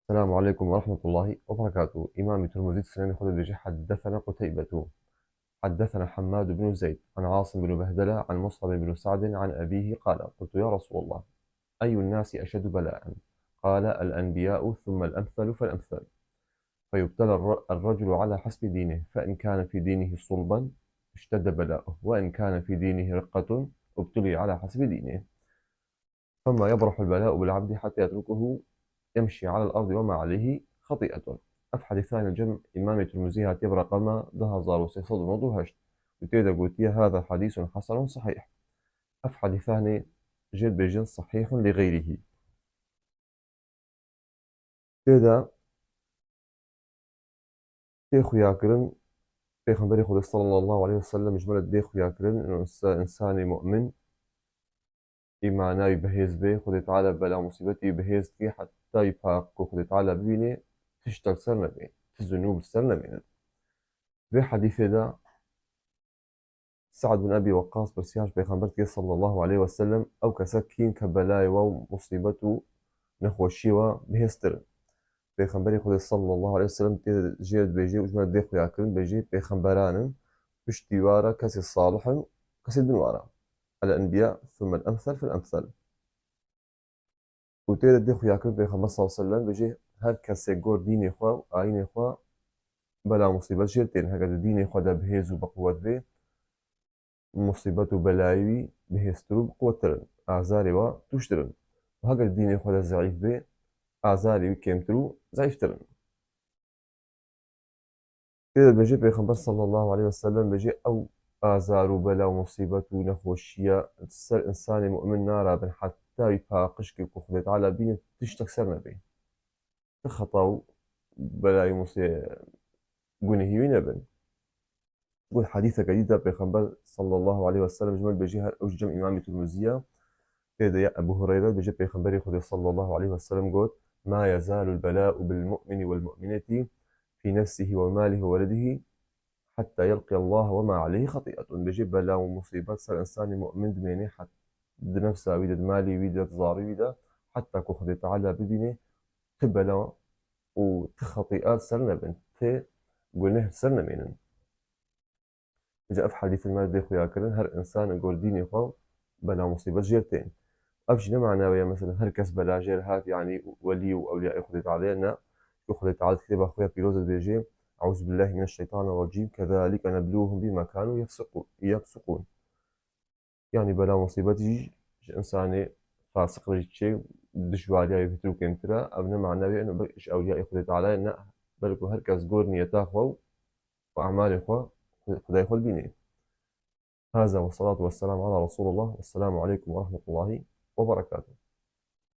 السلام عليكم ورحمة الله وبركاته. إمام الترمذي السنن خدج حدثنا قتيبة حدثنا حماد بن زيد عن عاصم بن بهدلة عن مصعب بن سعد عن أبيه قال: قلت يا رسول الله، أي الناس أشد بلاء؟ قال: الأنبياء ثم الأمثل فالأمثل. فيبتلى الرجل على حسب دينه، فإن كان في دينه صلبا اشتد بلاؤه، وإن كان في دينه رقة ابتلي على حسب دينه. فما يبرح البلاء بالعبد حتى يتركه يمشي على الأرض وما عليه خطيئة. أف حديثان الجمع إمام الترمذي هاتي برقم ده هزار وسيصد نوضو هشت وتيدا قوتيا هذا حديث حسن صحيح. أف حديثان جد بجن صحيح لغيره. تيدا تيخو ياكرن بيخنبري خود صلى الله عليه وسلم جملة ديخو ياكرن إنه إنسان مؤمن إيمانا يبهيز به خود تعالى بلا مصيبتي يبهيز كي حتى يفاق خود تعالى ببيني تشتغل سرنا بين الذنوب سرنا بين. في حديث ده سعد بن أبي وقاص برسياج بيغمبرتي صلى الله عليه وسلم أو كسكين كبلاي ومصيبته نخوة الشيوة بهستر. بيغمبري خود صلى الله عليه وسلم جيد بيجي وجمال ديخو ياكلن بيجي بيغمبران بشتي وارا كسي الصالح كسي بن وارا الأنبياء ثم الأمثل فالأمثل. وتيد ديخو ياكلن بيغمبر صلى الله عليه وسلم بيجي هر كسي قور ديني خوا وآيني خوا بلا مصيبة جيرتين هكذا ديني خوا دا بهيز وبقوة بيه مصيبة بلاوي بهسترو بقوترن أعزاري و توشترن. وهذا الدين خدا ضعيف به أعزاري وكيمترو ضعيفترن. إذا بجي بيغمبر صلى الله عليه وسلم بجي أو آزار وبلا ومصيبة ونخوشية تسر إنسان مؤمن نارا بن حتى يفاقش كي خدت على بين تشتك سرنا بين تخطاو بلا مصيبة قنه بن. تقول حديثة جديدة بيغمبر صلى الله عليه وسلم جمال بجيها أوجم إمام الترمذي. كده يا أبو هريرة بجد بيخبري خدي صلى الله عليه وسلم قال: ما يزال البلاء بالمؤمن والمؤمنة في نفسه وماله وولده حتى يلقي الله وما عليه خطيئة. بجيب بلاء ومصيبات صار إنسان مؤمن دميني حتى نفسه ويدد مالي ويدد زاري ويدا حتى كو خدي تعالى ببيني تبلا وتخطيئات سرنا بنت قلنا سرنا مينن. جاء في حديث المال دي خويا كرن هر إنسان يقول ديني خو بلا مصيبة جيرتين أفجي معناه مثلا هركس بلاجير هات يعني ولي وأولياء خدت علينا يخدت على كتاب أخويا بيروز بيجي: أعوذ بالله من الشيطان الرجيم كذلك نبلوهم بما كانوا يفسقون. يعني بلا مصيبتي إنساني فاسق رجتشي دشواريا يفترو كنترا أبنا معناه إنه بقش أولياء خدت علينا بلكو هركس قول نيتا خو وأعمال خو خداي خل بيني. هذا والصلاة والسلام على رسول الله والسلام عليكم ورحمة الله وبركاته.